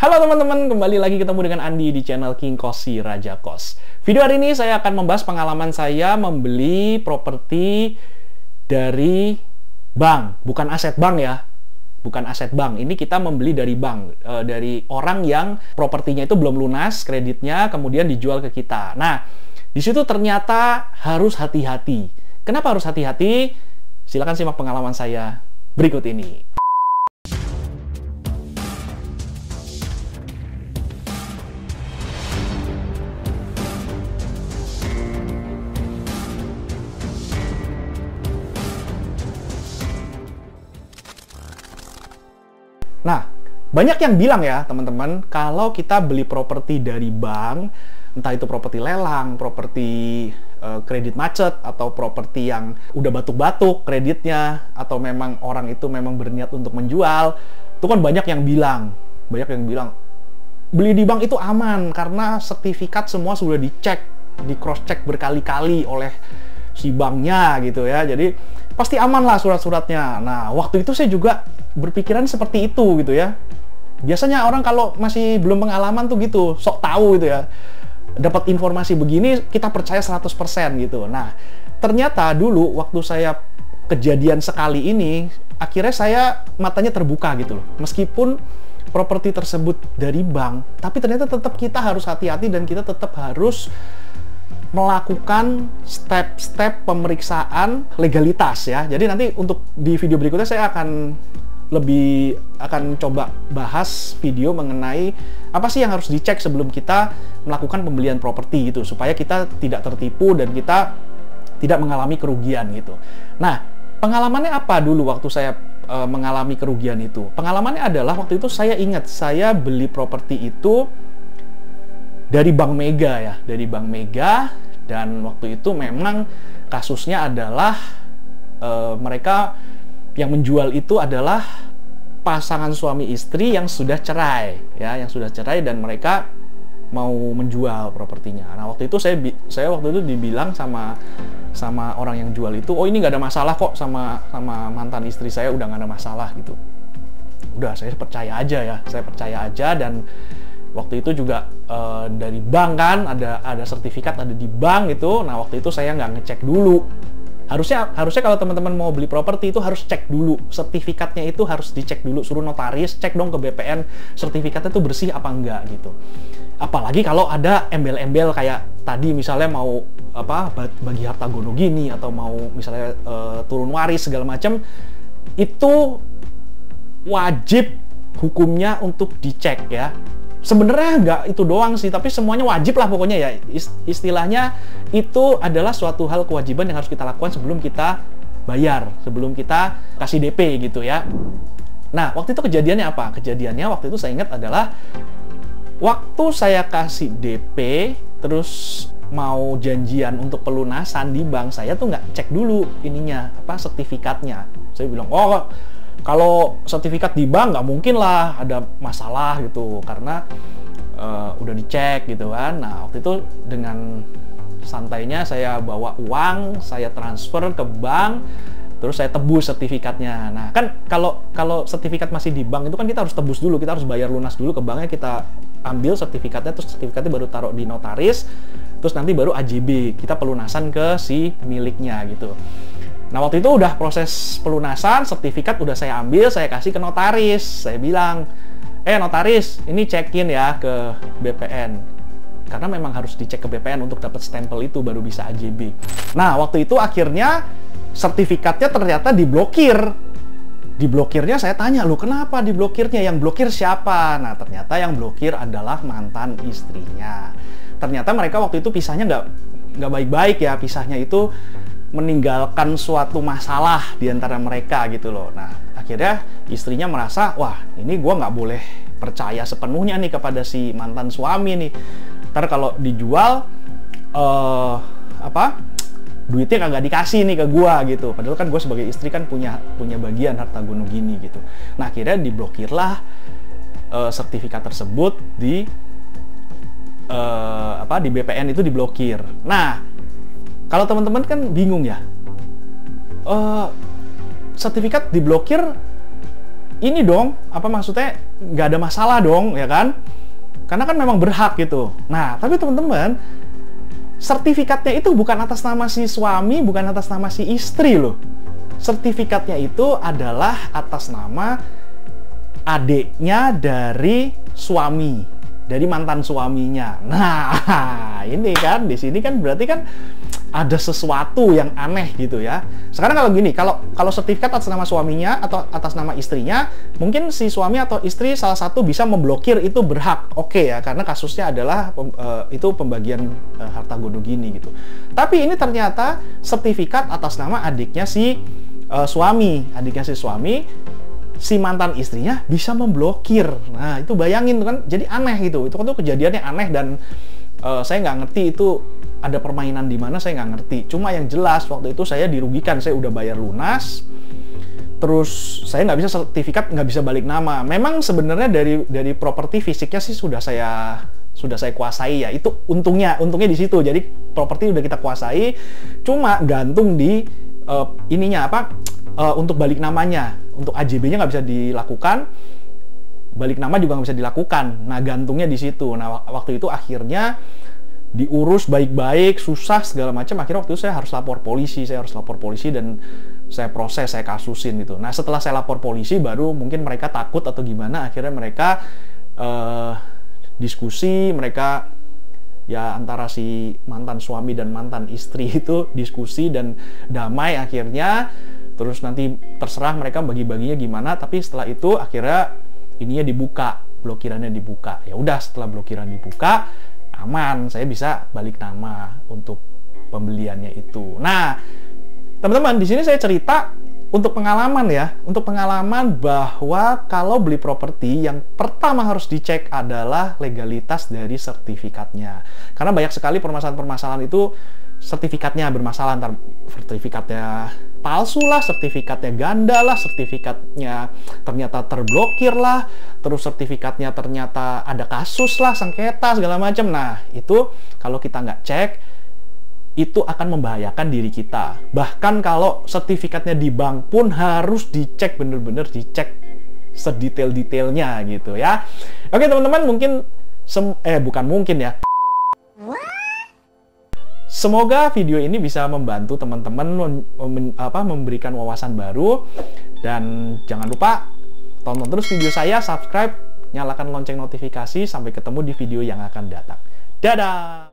Halo teman-teman, kembali lagi ketemu dengan Andi di channel King Kosi Raja Kos. Video hari ini saya akan membahas pengalaman saya membeli properti dari bank, bukan aset bank ya. Bukan aset bank, ini kita membeli dari bank, dari orang yang propertinya itu belum lunas kreditnya, kemudian dijual ke kita. Nah, di situ ternyata harus hati-hati. Kenapa harus hati-hati? Silakan simak pengalaman saya berikut ini. Nah, banyak yang bilang ya teman-teman, kalau kita beli properti dari bank, entah itu properti lelang, properti kredit macet, atau properti yang udah batuk-batuk kreditnya, atau memang orang itu memang berniat untuk menjual, itu kan banyak yang bilang, beli di bank itu aman, karena sertifikat semua sudah dicek, di cross-check berkali-kali oleh si banknya gitu ya, jadi pasti aman lah surat-suratnya. Nah, waktu itu saya juga berpikiran seperti itu gitu ya. Biasanya orang kalau masih belum pengalaman tuh gitu, sok tahu gitu ya. Dapat informasi begini, kita percaya 100% gitu. Nah, ternyata dulu waktu saya kejadian sekali ini, akhirnya saya matanya terbuka gitu loh. Meskipun properti tersebut dari bank, tapi ternyata tetap kita harus hati-hati dan kita tetap harus melakukan step-step pemeriksaan legalitas ya. Jadi nanti untuk di video berikutnya saya akan coba bahas video mengenai apa sih yang harus dicek sebelum kita melakukan pembelian properti gitu, supaya kita tidak tertipu dan kita tidak mengalami kerugian gitu. Nah, pengalamannya apa dulu waktu saya mengalami kerugian itu? Pengalamannya adalah waktu itu saya ingat saya beli properti itu dari Bank Mega ya, dari Bank Mega, dan waktu itu memang kasusnya adalah mereka yang menjual itu adalah pasangan suami istri yang sudah cerai ya, yang sudah cerai dan mereka mau menjual propertinya. Nah, waktu itu saya waktu itu dibilang sama orang yang jual itu, oh ini nggak ada masalah kok, sama mantan istri saya udah nggak ada masalah gitu. Udah, saya percaya aja ya, saya percaya aja. Dan waktu itu juga dari bank kan, ada sertifikat ada di bank itu. Nah, waktu itu saya nggak ngecek dulu. Harusnya kalau teman-teman mau beli properti itu harus cek dulu, sertifikatnya itu harus dicek dulu, suruh notaris, cek dong ke BPN sertifikatnya itu bersih apa enggak gitu. Apalagi kalau ada embel-embel kayak tadi misalnya mau bagi harta gono gini, atau mau misalnya turun waris segala macam, itu wajib hukumnya untuk dicek ya. Sebenarnya nggak itu doang sih, tapi semuanya wajib lah pokoknya ya. Istilahnya itu adalah suatu hal kewajiban yang harus kita lakukan sebelum kita bayar, sebelum kita kasih DP gitu ya. Nah, waktu itu kejadiannya apa? Kejadiannya waktu itu saya ingat adalah waktu saya kasih DP, terus mau janjian untuk pelunasan di bank, saya tuh nggak cek dulu ininya, sertifikatnya. Saya bilang, oh kalau sertifikat di bank nggak mungkin lah ada masalah gitu, karena udah dicek gitu kan. Nah, waktu itu dengan santainya saya bawa uang, saya transfer ke bank, terus saya tebus sertifikatnya. Nah, kan kalau sertifikat masih di bank itu kan kita harus tebus dulu, kita harus bayar lunas dulu ke banknya, kita ambil sertifikatnya, terus sertifikatnya baru taruh di notaris, terus nanti baru AJB, kita pelunasan ke si pemiliknya gitu. Nah, waktu itu udah proses pelunasan, sertifikat udah saya ambil, saya kasih ke notaris. Saya bilang, notaris, ini cekin ya ke BPN. Karena memang harus dicek ke BPN untuk dapat stempel itu, baru bisa AJB. Nah, waktu itu akhirnya sertifikatnya ternyata diblokir. Diblokirnya saya tanya, loh kenapa diblokirnya? Yang blokir siapa? Nah, ternyata yang blokir adalah mantan istrinya. Ternyata mereka waktu itu pisahnya nggak baik-baik ya, pisahnya itu meninggalkan suatu masalah di antara mereka gitu loh. Nah, akhirnya istrinya merasa, wah ini gue nggak boleh percaya sepenuhnya nih kepada si mantan suami nih. Ntar kalau dijual, duitnya kagak dikasih nih ke gue gitu. Padahal kan gue sebagai istri kan punya bagian harta gono gini gitu. Nah, akhirnya diblokirlah sertifikat tersebut di BPN itu diblokir. Nah, kalau teman-teman kan bingung ya, sertifikat diblokir ini dong, apa maksudnya nggak ada masalah dong, ya kan? Karena kan memang berhak gitu. Nah, tapi teman-teman, sertifikatnya itu bukan atas nama si suami, bukan atas nama si istri loh. Sertifikatnya itu adalah atas nama adiknya dari suami, dari mantan suaminya. Nah, ini kan di sini kan berarti kan ada sesuatu yang aneh gitu ya. Sekarang kalau gini, kalau sertifikat atas nama suaminya atau atas nama istrinya, mungkin si suami atau istri salah satu bisa memblokir, itu berhak. Oke ya, karena kasusnya adalah itu pembagian harta gono gini gitu. Tapi ini ternyata sertifikat atas nama adiknya si suami, si mantan istrinya bisa memblokir. Nah, itu bayangin kan, jadi aneh gitu. Itu kan tuh kejadiannya aneh dan saya nggak ngerti itu ada permainan di mana, saya nggak ngerti. Cuma yang jelas waktu itu saya dirugikan, saya udah bayar lunas, terus saya nggak bisa sertifikat, nggak bisa balik nama. Memang sebenarnya dari properti fisiknya sih sudah saya kuasai ya. Itu untungnya di situ. Jadi properti udah kita kuasai, cuma gantung di ininya apa untuk balik namanya, untuk AJB-nya nggak bisa dilakukan, balik nama juga nggak bisa dilakukan. Nah, gantungnya di situ. Nah, waktu itu akhirnya diurus baik-baik, susah segala macam. Akhirnya waktu itu saya harus lapor polisi dan saya proses, saya kasusin gitu. Nah, setelah saya lapor polisi, baru mungkin mereka takut atau gimana, akhirnya mereka diskusi, mereka ya antara si mantan suami dan mantan istri itu diskusi dan damai akhirnya. Terus nanti terserah mereka bagi-baginya gimana, tapi setelah itu akhirnya ininya dibuka, blokirannya dibuka. Ya udah, setelah blokiran dibuka, aman, saya bisa balik nama untuk pembeliannya itu. Nah, teman-teman, di sini saya cerita untuk pengalaman ya, untuk pengalaman bahwa kalau beli properti yang pertama harus dicek adalah legalitas dari sertifikatnya. Karena banyak sekali permasalahan-permasalahan itu sertifikatnya bermasalah, antar sertifikatnya palsu lah, sertifikatnya ganda lah, sertifikatnya ternyata terblokir lah, terus sertifikatnya ternyata ada kasus lah, sengketa segala macam. Nah, itu kalau kita nggak cek, itu akan membahayakan diri kita. Bahkan kalau sertifikatnya di bank pun harus dicek, bener-bener dicek sedetail-detailnya gitu ya. Oke teman-teman, mungkin bukan mungkin ya, semoga video ini bisa membantu teman-teman memberikan wawasan baru. Dan jangan lupa tonton terus video saya, subscribe, nyalakan lonceng notifikasi. Sampai ketemu di video yang akan datang. Dadah!